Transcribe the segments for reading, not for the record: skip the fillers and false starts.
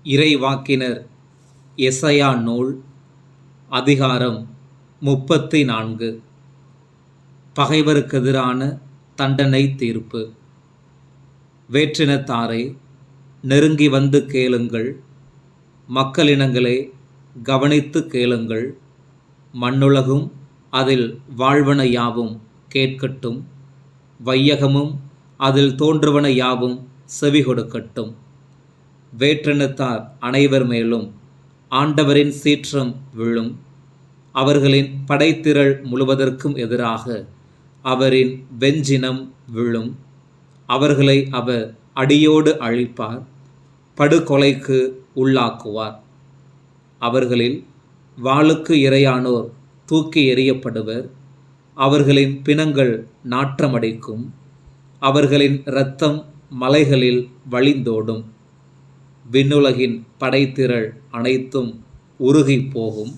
இறைவாக்கினர் எசாயா நூல் அதிகாரம் 34. பகைவருக்கெதிரான தண்டனை தீர்ப்பு. வேற்றினத்தாரை நெருங்கி வந்து கேளுங்கள், மக்களினங்களே கவனித்து கேளுங்கள். மண்ணுலகும் அதில் வாழ்வன யாவும் கேட்கட்டும், வையகமும் அதில் தோன்றுவன யாவும் செவி கொடுக்கட்டும். வேற்றினத்தார் அனைவர் மேலும் ஆண்டவரின் சீற்றம் விழும். அவர்களின் படைத்திரள் முழுவதற்கும் எதிராக அவரின் வெஞ்சினம் விழும். அவர்களை அவர் அடியோடு அழிப்பார், படுகொலைக்கு உள்ளாக்குவார். அவர்களில் வாளுக்கு இரையானோர் தூக்கி எறியப்படுவர். அவர்களின் பிணங்கள் நாற்றமடிக்கும். அவர்களின் இரத்தம் மலைகளில் வழிந்தோடும். விண்ணுலகின் படைத்திரள் அனைத்தும் உருகி போகும்.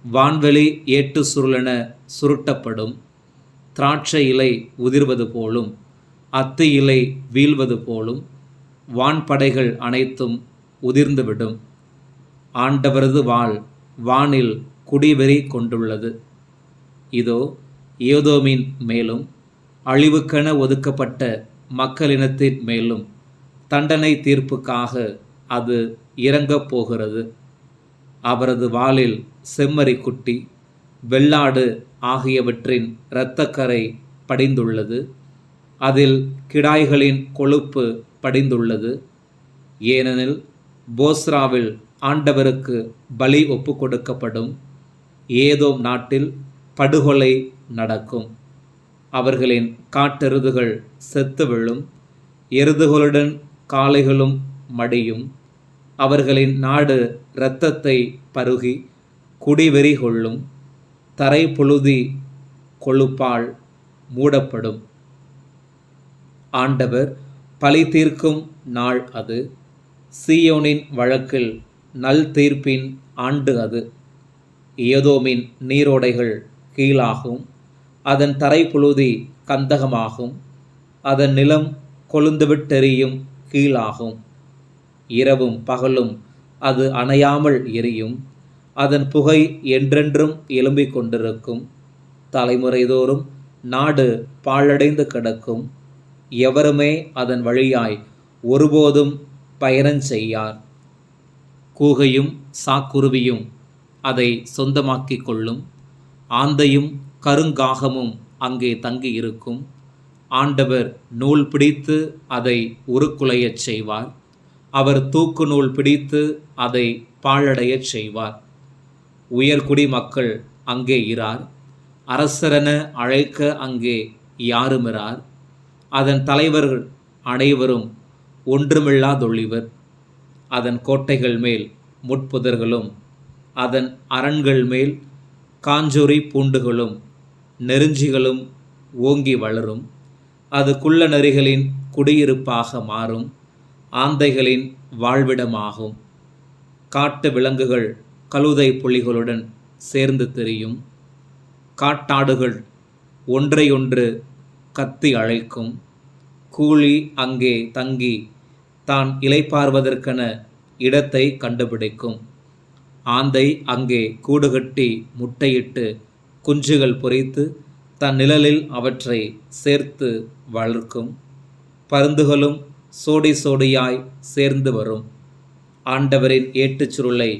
வான்வெளி ஏட்டு சுருளென சுருட்டப்படும். திராட்சை இலை உதிர்வது போலும், அத்தி இலை வீழ்வது போலும் வான்படைகள் அனைத்தும் உதிர்ந்துவிடும். ஆண்டவரது வாள் வானில் குடிவெறி கொண்டுள்ளது. இதோ ஏதோமின் மேலும் அழிவுக்கென ஒதுக்கப்பட்ட மக்களினத்தின் மேலும் தண்டனை தீர்ப்புக்காக அது இறங்கப் போகிறது. அவரது வாளில் செம்மறி குட்டி, வெள்ளாடு ஆகியவற்றின் இரத்தக்கரை படிந்துள்ளது. அதில் கிடாய்களின் கொழுப்பு படிந்துள்ளது. ஏனெனில் போஸ்ராவில் ஆண்டவருக்கு பலி ஒப்பு கொடுக்கப்படும். ஏதோம் நாட்டில் படுகொலை நடக்கும். அவர்களின் காட்டெருதுகள் செத்து விழும். எருதுகளுடன் காளைகளும் மடியும். அவர்களின் நாடு இரத்தத்தை பருகி குடிவெறி கொள்ளும். தரை புழுதி கொழுப்பால் மூடப்படும். ஆண்டவர் பழி தீர்க்கும் நாள் அது. சீயோனின் வழக்கில் நல் தீர்ப்பின் ஆண்டு அது. ஏதோமின் நீரோடைகள் கீழாகும். அதன் தரை புழுதி கந்தகமாகும். அதன் நிலம் கொழுந்துவிட்டெரியும் கீழாகும். இரவும் பகலும் அது அணையாமல் எரியும். அதன் புகை என்றென்றும் எழும்பிக் கொண்டிருக்கும். தலைமுறைதோறும் நாடு பாழடைந்து கிடக்கும். எவருமே அதன் வழியாய் ஒருபோதும் பயணஞ்செய்யார். கூகையும் சாக்குருவியும் அதை சொந்தமாக்கிக் கொள்ளும். ஆந்தையும் கருங்காகமும் அங்கே தங்கியிருக்கும். ஆண்டவர் நூல் பிடித்து அதை உருக்குலையச் செய்வார். அவர் தூக்கு நூல் பிடித்து அதை பாழடையச் செய்வார். உயர்குடி மக்கள் அங்கே இரார். அரசரென அழைக்க அங்கே யாருமிரார். அதன் தலைவர்கள் அனைவரும் ஒன்றுமில்லாதொழிவர். அதன் கோட்டைகள் மேல் முட்புதர்களும், அதன் அரண்கள் மேல் காஞ்சொறி பூண்டுகளும் நெருஞ்சிகளும் ஓங்கி வளரும். அது குள்ள நரிகளின் குடியிருப்பாக மாறும், ஆந்தைகளின் வாழ்விடமாகும். காட்டு விலங்குகள் கழுதை புலிகளுடன் சேர்ந்து திரியும். காட்டாடுகள் ஒன்றையொன்று கத்தி அழைக்கும். கூலி அங்கே தங்கி தான் இளைப்பாறுவதற்கென இடத்தை கண்டுபிடிக்கும். ஆந்தை அங்கே கூடுகட்டி முட்டையிட்டு குஞ்சுகள் பொரித்து தன் நிழலில் அவற்றை சேர்த்து வளர்க்கும். பருந்துகளும் சோடி சோடியாய் சேர்ந்து வரும். ஆண்டவரின் ஏட்டுச் சுருளை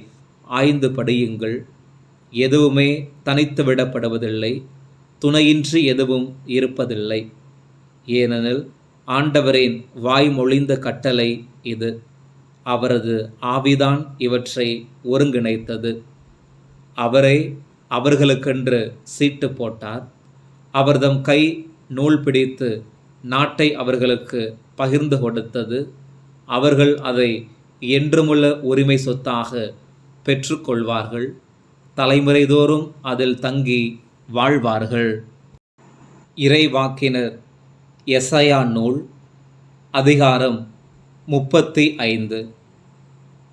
ஆய்ந்து படியுங்கள். எதுவுமே தனித்து விடப்படுவதில்லை, துணையின்றி எதுவும் இருப்பதில்லை. ஏனெனில் ஆண்டவரின் வாய்மொழிந்த கட்டளை இது. அவரது ஆவிதான் இவற்றை ஒருங்கிணைத்தது. அவரே அவர்களுக்கென்று சீட்டு போட்டார். அவர்தம் கை நூல் பிடித்து நாட்டை அவர்களுக்கு பகிர்ந்து கொடுத்தது. அவர்கள் அதை என்றுமுள்ள உரிமை சொத்தாக பெற்றுக்கொள்வார்கள். தலைமுறைதோறும் அதில் தங்கி வாழ்வார்கள். இறைவாக்கினர் எசாயா நூல் அதிகாரம் 35.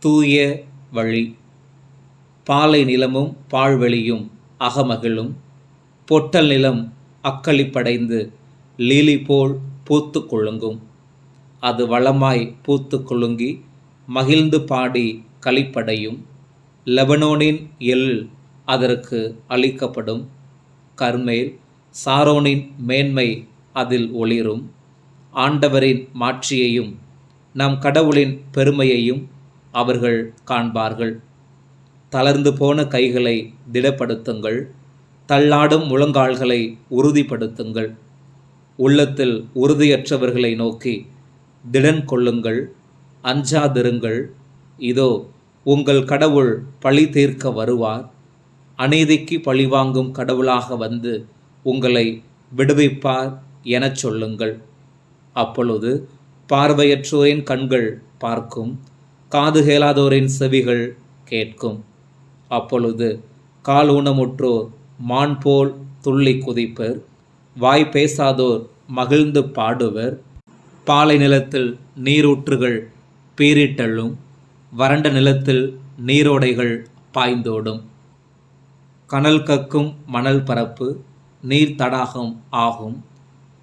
தூய வழி. பாலை நிலமும் பாழ்வெளியும் அகமகிழும். பொட்டல் நிலம் அக்களிப்படைந்து லீலி போல் பூத்து குலுங்கும். அது வளமாய் பூத்து குலுங்கி மகிழ்ந்து பாடி களிப்படையும். லெபனோனின் எல் அதற்கு அளிக்கப்படும். கர்மேல் சாரோனின் மேன்மை அதில் ஒளிரும். ஆண்டவரின் மாட்சியையும் நம் கடவுளின் பெருமையையும் அவர்கள் காண்பார்கள். தளர்ந்து போன கைகளை திடப்படுத்துங்கள், தள்ளாடும் முழங்கால்களை உறுதிப்படுத்துங்கள். உள்ளத்தில் உறுதியற்றவர்களை நோக்கி திடன் கொள்ளுங்கள், அஞ்சாதிருங்கள். இதோ உங்கள் கடவுள் பழி தீர்க்க வருவார். அநீதிக்கு பழிவாங்கும் கடவுளாக வந்து உங்களை விடுவிப்பார் எனச் சொல்லுங்கள். அப்பொழுது பார்வையற்றோரின் கண்கள் பார்க்கும், காது கேளாதோரின் செவிகள் கேட்கும். அப்பொழுது கால் ஊனமுற்றோர் மான் போல் துள்ளி குதிப்பர், வாய் பேசாதோர் மகிழ்ந்து பாடுவர். பாலை நிலத்தில் நீரூற்றுகள் பீரிட்டெழும், வறண்ட நிலத்தில் நீரோடைகள் பாய்ந்தோடும். கனல் கக்கும் மணல் பரப்பு நீர் தடாகம் ஆகும்.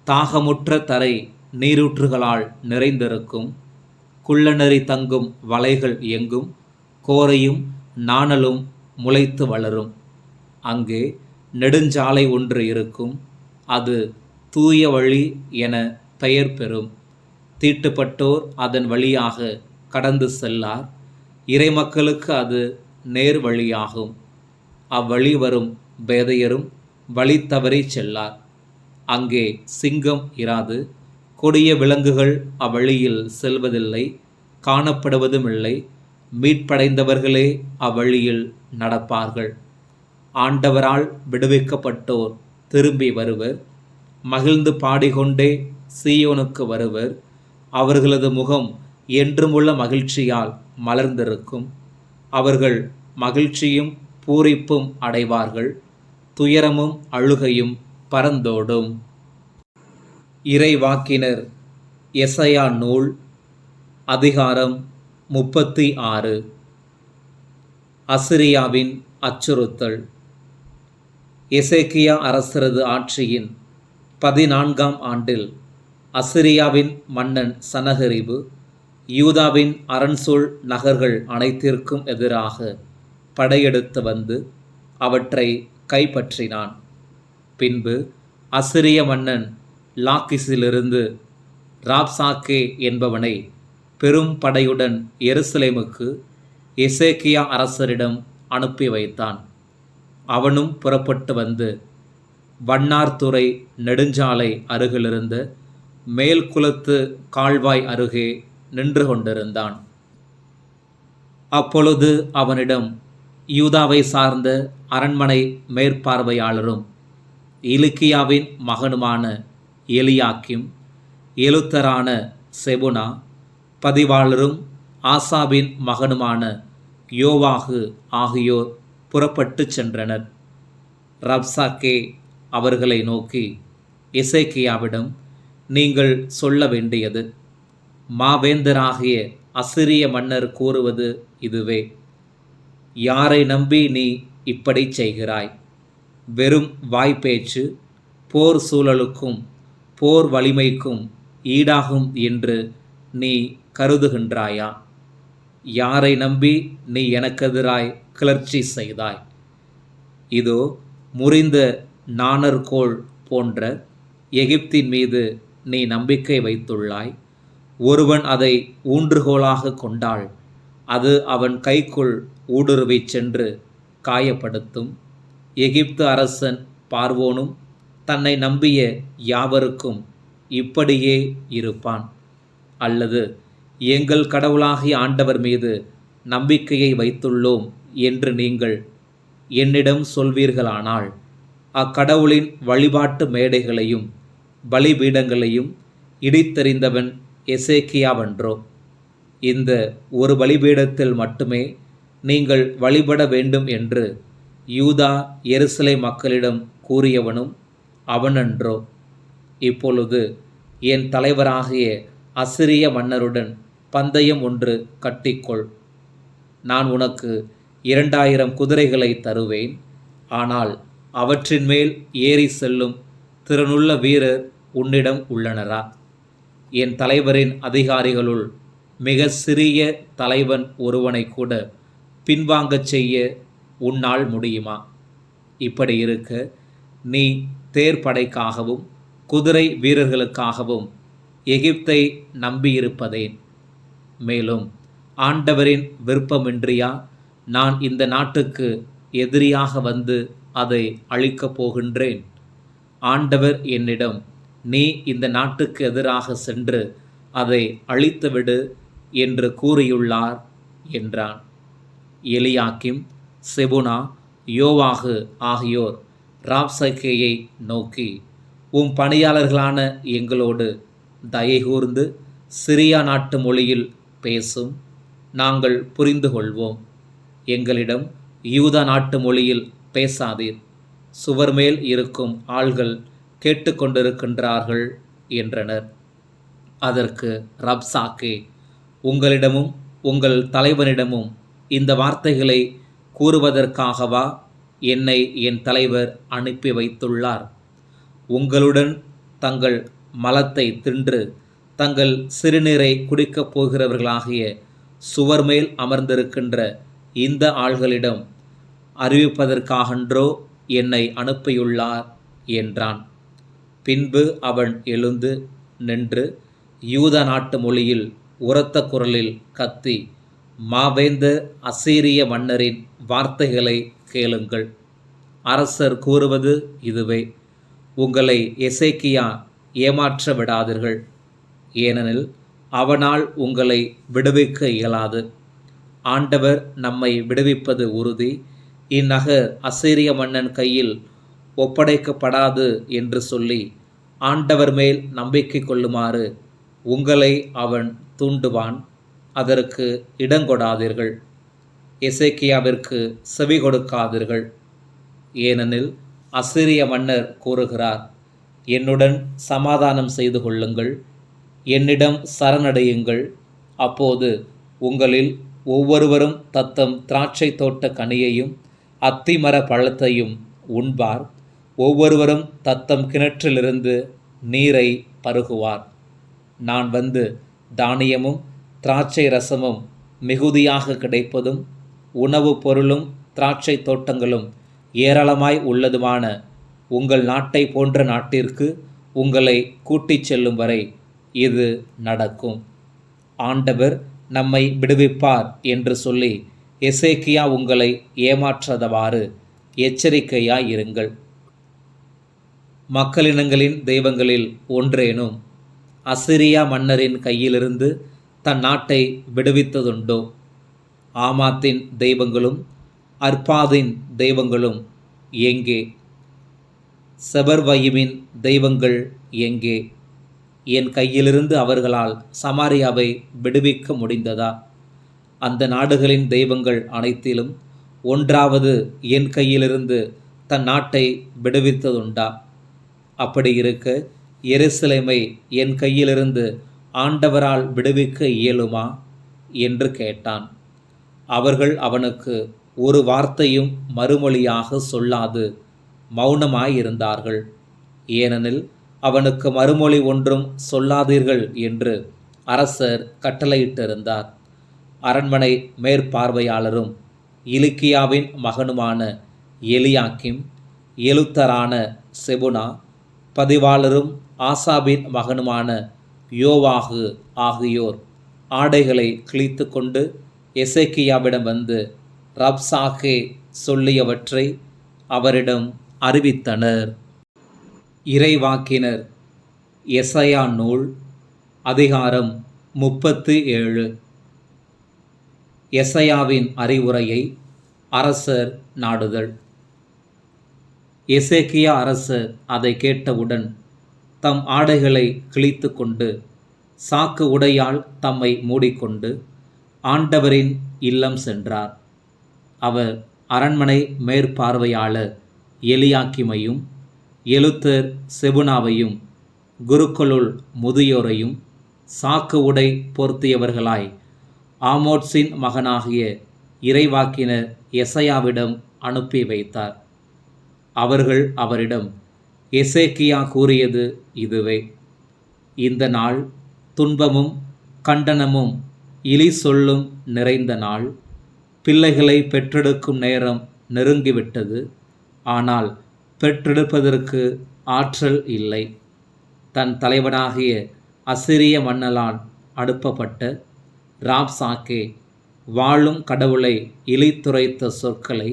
தாகமுற்ற தரை நீரூற்றுகளால் நிறைந்திருக்கும். குள்ளநெறி தங்கும் வலைகள் எங்கும் கோரையும் நாணலும் முளைத்து வளரும். அங்கே நெடுஞ்சாலை ஒன்று இருக்கும், அது தூய வழி என பெயர் பெறும். தீட்டுப்பட்டோர் அதன் வழியாக கடந்து செல்லார். இறைமக்களுக்கு அது நேர் வழியாகும். அவ்வழி வரும் பேதையரும் வழி தவறி செல்லார். அங்கே சிங்கம் இராது, கொடிய விலங்குகள் அவ்வழியில் செல்வதில்லை, காணப்படுவதுமில்லை. மீட்படைந்தவர்களே அவ்வழியில் நடப்பார்கள். ஆண்டவரால் விடுவிக்கப்பட்டோர் திரும்பி வருவர், மகிழ்ந்து பாடிக்கொண்டே சீயோனுக்கு வருவர். அவர்களது முகம் என்றுமுள்ள மகிழ்ச்சியால் மலர்ந்திருக்கும். அவர்கள் மகிழ்ச்சியும் பூரிப்பும் அடைவார்கள், துயரமும் அழுகையும் பறந்தோடும். இறைவாக்கினர் எசையா நூல் அதிகாரம் 36. அசிரியாவின் அச்சுறுத்தல். எசேக்கியா அரசரது ஆட்சியின் 14ஆம் ஆண்டில் அசிரியாவின் மன்னன் சனகரிபு யூதாவின் அரண்சூழ் நகர்கள் அனைத்திற்கும் எதிராக படையெடுத்து வந்து அவற்றை கைப்பற்றினான். பின்பு அசிரிய மன்னன் லாக்கிஸிலிருந்து ராப்சாக்கே என்பவனை பெரும் படையுடன் எருசலேமுக்கு எசேக்கியா அரசரிடம் அனுப்பி வைத்தான். அவனும் புறப்பட்டு வந்து வண்ணார்துறை நெடுஞ்சாலை அருகிலிருந்த மேல்குலத்து கால்வாய் அருகே நின்று கொண்டிருந்தான். அப்பொழுது அவனிடம் யூதாவை சார்ந்த அரண்மனை மேற்பார்வையாளரும் இலிக்கியாவின் மகனுமான எலியாக்கிம், எழுத்தரான செபுனா, பதிவாளரும் ஆசாபின் மகனுமான யோவாகு ஆகியோர் புறப்பட்டு சென்றனர். ரப்சாக்கே அவர்களை நோக்கி, எசேக்கியாவிடம் நீங்கள் சொல்ல வேண்டியது, மாவேந்தராகிய அசிரிய மன்னர் கூறுவது இதுவே: யாரை நம்பி நீ இப்படி செய்கிறாய்? வெறும் வாய்ப்பேச்சு போர் சூழலுக்கும் போர் வலிமைக்கும் ஈடாகும் என்று நீ கருதுகின்றாயா? யாரை நம்பி நீ எனக்கெதிராய் கிளர்ச்சி செய்தாய்? இதோ முறிந்த நாணர்கோல் போன்ற எகிப்தின் மீது நீ நம்பிக்கை வைத்துள்ளாய். ஒருவன் அதை ஊன்றுகோலாக கொண்டால் அது அவன் கைக்குள் ஊடுருவிச் சென்று காயப்படுத்தும். எகிப்து அரசன் பார்வோனும் தன்னை நம்பிய யாவருக்கும் இப்படியே இருப்பான். அல்லது எங்கள் கடவுளாகிய ஆண்டவர் மீது நம்பிக்கையை வைத்துள்ளோம் என்று நீங்கள் என்னிடம் சொல்வீர்களானால், அக்கடவுளின் வழிபாட்டு மேடைகளையும் பலிபீடங்களையும் இடித்தெறிந்தவன் எசேக்கியாவென்றோ? இந்த ஒரு பலிபீடத்தில் மட்டுமே நீங்கள் வழிபட வேண்டும் என்று யூதா எருசலேம் மக்களிடம் கூறியவனும் அவனன்றோ? இப்பொழுது என் தலைவராகிய அசிரிய மன்னருடன் பந்தயம் ஒன்று கட்டிக்கொள். நான் உனக்கு 2000 குதிரைகளை தருவேன். ஆனால் அவற்றின் மேல் ஏறி செல்லும் திறனுள்ள வீரர் உன்னிடம் உள்ளனரா? என் தலைவரின் அதிகாரிகளுள் மிக சிறிய தலைவன் ஒருவனை கூட பின்வாங்கச் செய்ய உன்னால் முடியுமா? இப்படி இருக்க நீ தேர்ப்படைக்காகவும் குதிரை வீரர்களுக்காகவும் எகிப்தை நம்பியிருப்பதேன்? மேலும் ஆண்டவரின் விருப்பமின்றியா நான் இந்த நாட்டுக்கு எதிரியாக வந்து அதை அழிக்கப் போகின்றேன்? ஆண்டவர் என்னிடம், நீ இந்த நாட்டுக்கு எதிராக சென்று அதை அழித்துவிடு என்று கூறியுள்ளார் என்றான். எலியாக்கிம், செபுனா, யோவாகு ஆகியோர் ராப்சகேயை நோக்கி, உம் பணியாளர்களான எங்களோடு தயைகூர்ந்து சிரியா நாட்டு மொழியில் பேசும், நாங்கள் புரிந்து கொள்வோம். எங்களிடம் யூதா நாட்டு மொழியில் பேசாதீர், சுவர் மேல் இருக்கும் ஆள்கள் கேட்டுக்கொண்டிருக்கின்றார்கள் என்றனர். அதற்கு ரப்சாக்கே, உங்களிடமும் உங்கள் தலைவனிடமும் இந்த வார்த்தைகளை கூறுவதற்காகவா என்னை என் தலைவர் அனுப்பி வைத்துள்ளார்? உங்களுடன் தங்கள் மலத்தை தின்று தங்கள் சிறுநீரை குடிக்கப் போகிறவர்களாகிய சுவர் மேல் அமர்ந்திருக்கின்ற இந்த ஆள்களிடம் அறிவிப்பதற்காகன்றோ என்னை அனுப்பியுள்ளார் என்றான். பின்பு அவன் எழுந்து நின்று யூத நாட்டு மொழியில் உரத்த குரலில் கத்தி, மாவேந்தர் அசீரிய மன்னரின் வார்த்தைகளை கேளுங்கள். அரசர் கூறுவது இதுவே, உங்களை எசேக்கியா ஏமாற்ற விடாதீர்கள், ஏனெனில் அவனால் உங்களை விடுவிக்க இயலாது. ஆண்டவர் நம்மை விடுவிப்பது உறுதி, இந்நகர் அசீரிய மன்னன் கையில் ஒப்படைக்கப்படாது என்று சொல்லி ஆண்டவர் மேல் நம்பிக்கை கொள்ளுமாறு உங்களை அவன் தூண்டுவான். அதற்கு இடங்கொடாதீர்கள். எசேக்கியாவிற்கு செவி கொடுக்காதீர்கள். ஏனெனில் அசீரிய மன்னர் கூறுகிறார், என்னுடன் சமாதானம் செய்து கொள்ளுங்கள், என்னிடம் சரணடையுங்கள். அப்போது உங்களில் ஒவ்வொருவரும் தத்தம் திராட்சை தோட்ட கனியையும் அத்திமர பழத்தையும் உண்பார். ஒவ்வொருவரும் தத்தம் கிணற்றிலிருந்து நீரை பருகுவார். நான் வந்து தானியமும் திராட்சை ரசமும் மிகுதியாக கிடைப்பதும் உணவுப் பொருளும் திராட்சை தோட்டங்களும் ஏராளமாய் உள்ளதுமான உங்கள் நாட்டை போன்ற நாட்டிற்கு உங்களை கூட்டிச் செல்லும் வரை இது நடக்கும். ஆண்டவர் நம்மை விடுவிப்பார் என்று சொல்லி எசேக்கியா உங்களை ஏமாற்றாதவாறு எச்சரிக்கையாயிருங்கள். மக்களினங்களின் தெய்வங்களில் ஒன்றேனும் அசிரியா மன்னரின் கையிலிருந்து தன் நாட்டை விடுவித்ததுண்டோ? ஆமாத்தின் தெய்வங்களும் அர்பாதின் தெய்வங்களும் எங்கே? செபர்வயிமின் தெய்வங்கள் எங்கே? என் கையிலிருந்து அவர்களால் சமாரியாவை விடுவிக்க முடிந்ததா? அந்த நாடுகளின் தெய்வங்கள் அனைத்திலும் ஒன்றாவது என் கையிலிருந்து தன் நாட்டை விடுவித்ததுண்டா? அப்படி இருக்க எருசலேமை என் கையிலிருந்து ஆண்டவரால் விடுவிக்க இயலுமா என்று கேட்டான். அவர்கள் அவனுக்கு ஒரு வார்த்தையும் மறுமொழியாக சொல்லாது மௌனமாயிருந்தார்கள். ஏனெனில் அவனுக்கு மறுமொழி ஒன்றும் சொல்லாதீர்கள் என்று அரசர் கட்டளையிட்டிருந்தார். அரண்மனை மேற்பார்வையாளரும் இலிக்கியாவின் மகனுமான எலியாக்கிம், எழுத்தரான செபுனா, பதிவாளரும் ஆசாபின் மகனுமான யோவாகு ஆகியோர் ஆடைகளை கிழித்து கொண்டு எசேக்கியாவிடம் வந்து ரப்சாக்கே சொல்லியவற்றை அவரிடம் அறிவித்தனர். இறைவாக்கினர் எசையா நூல் அதிகாரம் 37. எசையாவின் அறிவுரையை அரசர் நாடுதல். எசேக்கியா அரசர் அதை கேட்டவுடன் தம் ஆடைகளை கிழித்து கொண்டு சாக்கு உடையால் தம்மை மூடிக்கொண்டு ஆண்டவரின் இல்லம் சென்றார். அவர் அரண்மனை மேற்பார்வையாளர் எலியாக்கிமையும் எழுத்தர் செபுனாவையும் குருக்களுள் முதியோரையும் சாக்கு உடை பொருத்தியவர்களாய் ஆமோத்சின் மகனாகிய இறைவாக்கினர் எசையாவிடம் அனுப்பி வைத்தார். அவர்கள் அவரிடம், எசேக்கியா கூறியது இதுவே, இந்த நாள் துன்பமும் கண்டனமும் இலி சொல்லும் நிறைந்த நாள். பிள்ளைகளை பெற்றெடுக்கும் நேரம் நெருங்கிவிட்டது. ஆனால் பெற்றெடுப்பதற்கு ஆற்றல் இல்லை. தன் தலைவனாகிய அசிரிய மன்னலால் அனுப்பப்பட்ட ராப்சாக்கே வாழும் கடவுளை இழித்துரைத்த சொற்களை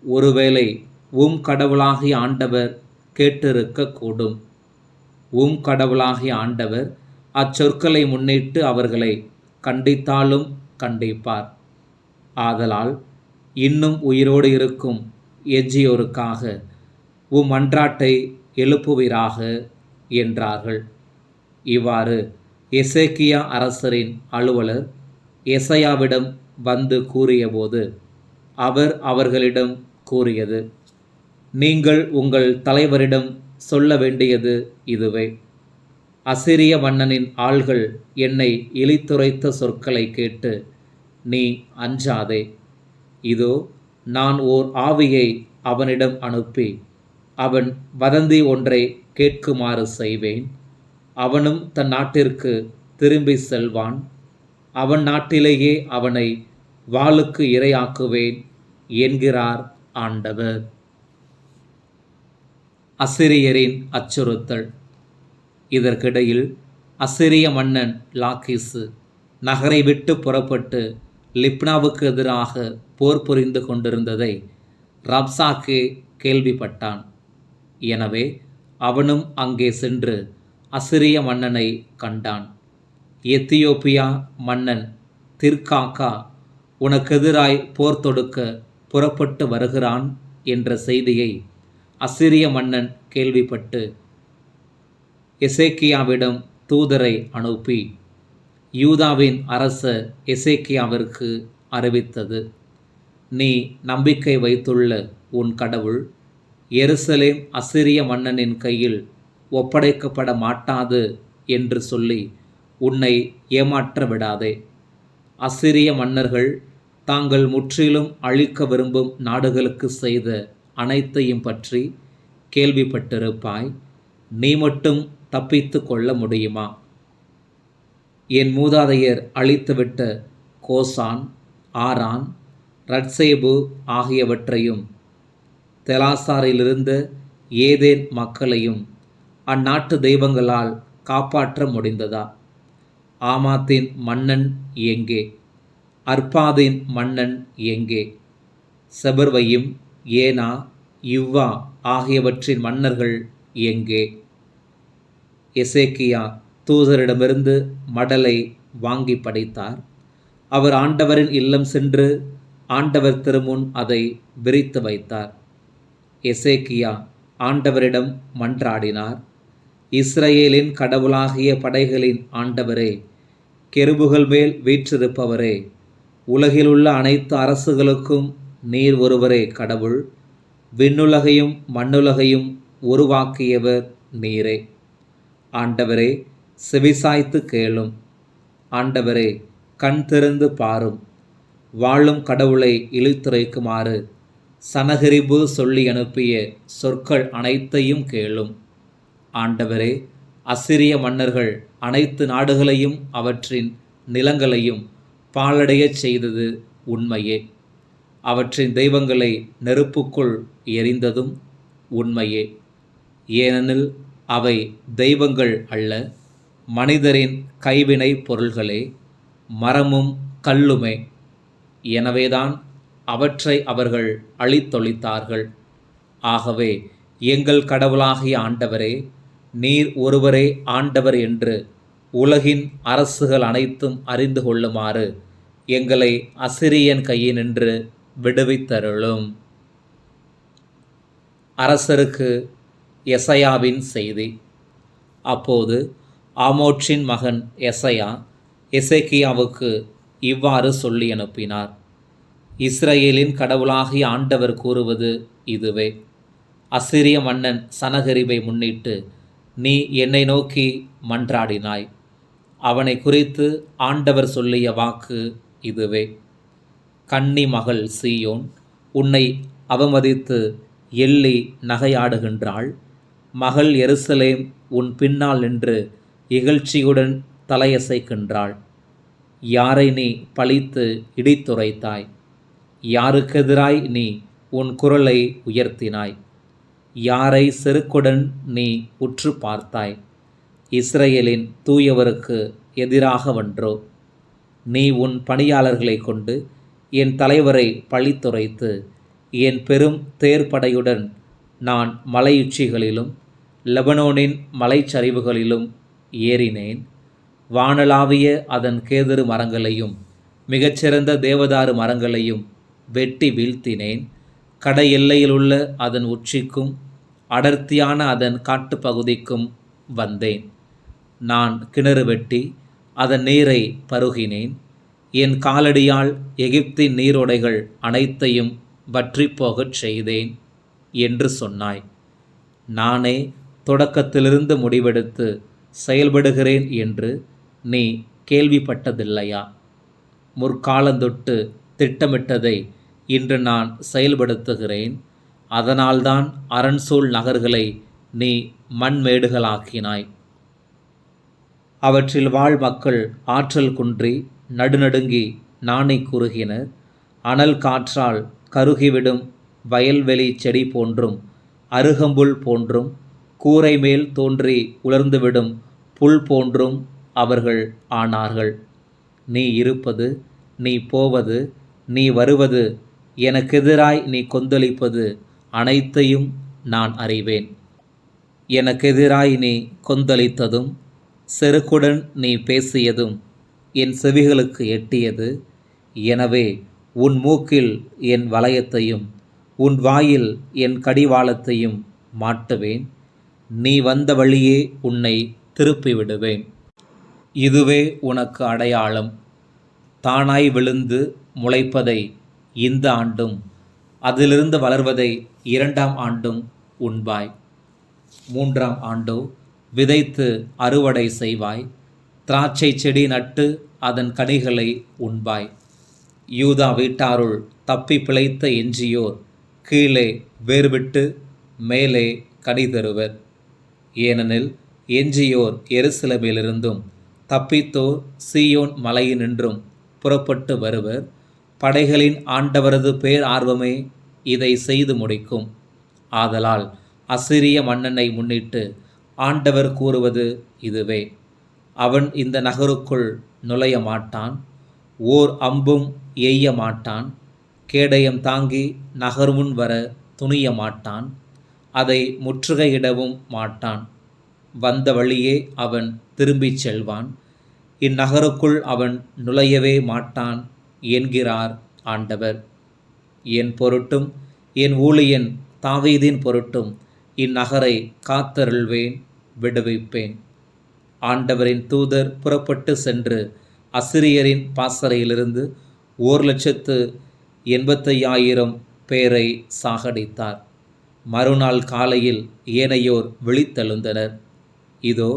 ஒருவேளை கடவுளாகிய ஆண்டவர் கேட்டிருக்கக்கூடும். கடவுளாகிய ஆண்டவர் அச்சொற்களை முன்னிட்டு அவர்களை கண்டித்தாலும் கண்டிப்பார். ஆதலால் இன்னும் உயிரோடு இருக்கும் எஞ்சியோருக்காக மன்றாட்டை எழுப்புவீராக என்றார்கள். இவ்வாறு எசேக்கியா அரசரின் அலுவலர் எசையாவிடம் வந்து கூறியபோது அவர் அவர்களிடம் கூறியது: நீங்கள் உங்கள் தலைவரிடம் சொல்ல வேண்டியது இதுவே: அசிரிய மன்னனின் ஆள்கள் என்னை இழித்துரைத்த சொற்களை கேட்டு நீ அஞ்சாதே. இதோ நான் ஓர் ஆவியை அவனிடம் அனுப்பி அவன் வதந்தி ஒன்றை கேட்குமாறு செய்வேன். அவனும் தன் நாட்டிற்கு திரும்பி செல்வான். அவன் நாட்டிலேயே அவனை வாளுக்கு இரையாக்குவேன் என்கிறார் ஆண்டவர். அசிரியரின் அச்சுறுத்தல். இதற்கிடையில் அசிரிய மன்னன் லாக்கிசு நகரை விட்டு புறப்பட்டு லிப்னாவுக்கு எதிராக போர் புரிந்து கொண்டிருந்ததை ராப்சாக்கே கேள்விப்பட்டான். எனவே அவனும் அங்கே சென்று அசிரிய மன்னனை கண்டான். எத்தியோப்பியா மன்னன் திர்காக்கா உனக்கெதிராய் போர் தொடுக்க புறப்பட்டு வருகிறான் என்ற செய்தியை அசிரிய மன்னன் கேள்விப்பட்டு எசேக்கியாவிடம் தூதரை அனுப்பி யூதாவின் அரசர் எசேக்கியாவிற்கு அறிவித்தது: நீ நம்பிக்கை வைத்துள்ள உன் கடவுள் எருசலேம் அசிரிய மன்னனின் கையில் ஒப்படைக்கப்பட மாட்டாது என்று சொல்லி உன்னை ஏமாற்ற விடாதே. அசிரிய மன்னர்கள் தாங்கள் முற்றிலும் அழிக்க விரும்பும் நாடுகளுக்கு செய்த அனைத்தையும் பற்றி கேள்விப்பட்டிருப்பாய். நீ மட்டும் தப்பித்து கொள்ள முடியுமா? என் மூதாதையர் அழித்துவிட்ட கோசான், ஆரான், ரட்சேபு ஆகியவற்றையும் தெலாசாரிலிருந்த ஏதேன் மக்களையும் அந்நாட்டு தெய்வங்களால் காப்பாற்ற முடிந்ததா? ஆமாத்தின் மன்னன் எங்கே? அர்பாதின் மன்னன் எங்கே? செபர்வையும் ஏனா, இவ்வா ஆகியவற்றின் மன்னர்கள் எங்கே? எசேக்கியா தூதரிடமிருந்து மடலை வாங்கி படித்தார். அவர் ஆண்டவரின் இல்லம் சென்று ஆண்டவர் திருமுன் அதை விரித்து வைத்தார். எசேக்கியா ஆண்டவரிடம் மன்றாடினார்: இஸ்ரவேலின் கடவுளாகிய படைகளின் ஆண்டவரே, கெருபுகள் மேல் வீற்றிருப்பவரே, உலகிலுள்ள அனைத்து அரசுகளுக்கும் நீர் ஒருவரே கடவுள். விண்ணுலகையும் மண்ணுலகையும் உருவாக்கியவர் நீரே. ஆண்டவரே, செவிசாய்த்து கேளும். ஆண்டவரே, கண் திறந்து பாரும். வாழும் கடவுளை இழித்துரைக்குமாறு சனகரிபு சொல்லி அனுப்பிய சொற்கள் அனைத்தையும் கேளும். ஆண்டவரே, அசிரிய மன்னர்கள் அனைத்து நாடுகளையும் அவற்றின் நிலங்களையும் பாழடையச் செய்தது உண்மையே. அவற்றின் தெய்வங்களை நெருப்புக்குள் எரிந்ததும் உண்மையே. ஏனெனில் அவை தெய்வங்கள் அல்ல, மனிதரின் கைவினை பொருள்களே, மரமும் கல்லுமே. எனவேதான் அவற்றை அவர்கள் அழித்தொழித்தார்கள். ஆகவே எங்கள் கடவுளாகிய ஆண்டவரே, நீர் ஒருவரே ஆண்டவர் என்று உலகின் அரசுகள் அனைத்தும் அறிந்து கொள்ளுமாறு எங்களை அசிரியன் கையினின்று விடுவித்தருளும். அரசருக்கு எசையாவின் செய்தி. அப்போது ஆமோட்சின் மகன் எசையா எசேக்கியாவுக்கு இவ்வாறு சொல்லி அனுப்பினார்: இஸ்ரவேலின் கடவுளாகிய ஆண்டவர் கூறுவது இதுவே: அசிரிய மன்னன் சனகரிபை முன்னிட்டு நீ என்னை நோக்கி மன்றாடினாய். அவனை குறித்து ஆண்டவர் சொல்லிய வாக்கு இதுவே: கன்னி மகள் சீயோன் உன்னை அவமதித்து எள்ளி நகையாடுகின்றாள். மகள் எருசலேம் உன் பின்னால் நின்று இகழ்ச்சியுடன் தலையசைக்கின்றாள். யாரை நீ பழித்து இடித்துரைத்தாய்? யாருக்கெதிராய் நீ உன் குரலை உயர்த்தினாய்? யாரை செருக்குடன் நீ உற்று பார்த்தாய்? இஸ்ரவேலின் தூயவருக்கு எதிராகவன்றோ? நீ உன் பணியாளர்களை கொண்டு என் தலைவரை பழித்துரைத்து, என் பெரும் தேர்ப்படையுடன் நான் மலையுச்சிகளிலும் லெபனோனின் மலைச்சரிவுகளிலும் ஏறினேன். வானளாவிய அதன் கேதுரு மரங்களையும் மிகச்சிறந்த தேவதாரு மரங்களையும் வெட்டி வீழ்த்தினேன். கடை எல்லையிலுள்ள அதன் உச்சிக்கும் அடர்த்தியான அதன் காட்டுப்பகுதிக்கும் வந்தேன். நான் கிணறு வெட்டி அதன் நீரை பருகினேன். என் காலடியால் எகிப்தின் நீரோடைகள் அனைத்தையும் வற்றிப்போகச் செய்தேன் என்று சொன்னாய். நானே தொடக்கத்திலிருந்து முடிவெடுத்து செயல்படுகிறேன் என்று நீ கேள்விப்பட்டதில்லையா? முற்காலந்தொட்டு திட்டமிட்டதை இன்று நான் செயல்படுத்துகிறேன். அதனால்தான் அரண்சூழ் நகர்களை நீ மண்மேடுகளாக்கினாய். அவற்றில் வாழ் மக்கள் ஆற்றல் குன்றி நடுநடுங்கி நாணி குறுகினர். அனல் காற்றால் கருகிவிடும் வயல்வெளி செடி போன்றும் அருகம்புல் போன்றும் கூரை மேல் தோன்றி உலர்ந்துவிடும் புல் போன்றும் அவர்கள் ஆனார்கள். நீ இருப்பது, நீ போவது, நீ வருவது, எனக்கெதிராய் நீ கொந்தளிப்பது அனைத்தையும் நான் அறிவேன். எனக்கெதிராய் நீ கொந்தளித்ததும் செருக்குடன் நீ பேசியதும் என் செவிகளுக்கு எட்டியது. எனவே உன் மூக்கில் என் வளையத்தையும் உன் வாயில் என் கடிவாளத்தையும் மாட்டுவேன். நீ வந்த வழியே உன்னை திருப்பிவிடுவேன். இதுவே உனக்கு அடையாளம். தானாய் விழுந்து முளைப்பதை இந்த ஆண்டும், அதிலிருந்து வளர்வதை 2ஆம் ஆண்டும் உண்பாய். 3ஆம் ஆண்டோ விதைத்து அறுவடை செய்வாய். திராட்சை செடி நட்டு அதன் கனிகளை உண்பாய். யூதா வீட்டாருள் தப்பி பிழைத்த எஞ்சியோர் கீழே வேர்விட்டு மேலே கனி தருவர். ஏனெனில் எஞ்சியோர் எருசலேமிலிருந்தும் தப்பித்தோர் சீயோன் மலையினின்றும் புறப்பட்டு வருவர். படைகளின் ஆண்டவரது பேர் ஆர்வமே இதை செய்து முடிக்கும். ஆதலால் அசிரிய மன்னனை முன்னிட்டு ஆண்டவர் கூறுவது இதுவே: அவன் இந்த நகருக்குள் நுழைய மாட்டான், ஓர் அம்பும் எய்ய மாட்டான், கேடயம் தாங்கி நகர் முன் வர துணிய மாட்டான், அதை முற்றுகையிடவும் மாட்டான். வந்த வழியே அவன் திரும்பிச் செல்வான். இந்நகருக்குள் அவன் நுழையவே மாட்டான் என்கிறார் ஆண்டவர். என் பொருட்டும் என் ஊழியன் தாவீதின் பொருட்டும் இந்நகரை காத்தருள்வேன், விடுவிப்பேன். ஆண்டவரின் தூதர் புறப்பட்டு சென்று அசிரியரின் பாசறையிலிருந்து 1,85,000 பேரை சாகடித்தார். மறுநாள் காலையில் ஏனையோர் விழித்தெழுந்தனர். இதோ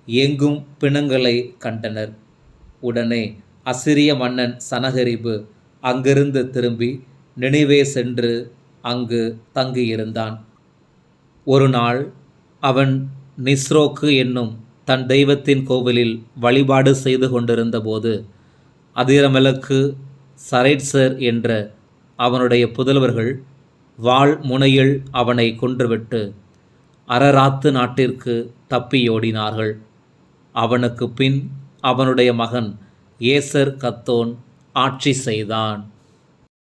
எங்கும் பிணங்களை கண்டனர். உடனே அசிரிய மன்னன் சனகரிபு அங்கிருந்து திரும்பி நினிவே சென்று அங்கு தங்கியிருந்தான். ஒரு நாள் அவன் நிஸ்ரோக்கு என்னும் தன் தெய்வத்தின் கோவிலில் வழிபாடு செய்து கொண்டிருந்தபோது அதிரமெலக்கு, சரேட்சர் என்ற அவனுடைய புதல்வர்கள் வாள் முனையில் அவனை கொன்றுவிட்டு அரராத்து நாட்டிற்கு தப்பியோடினார்கள். அவனுக்கு பின் அவனுடைய மகன் ஏசர் கத்தோன் ஆட்சி செய்தான்.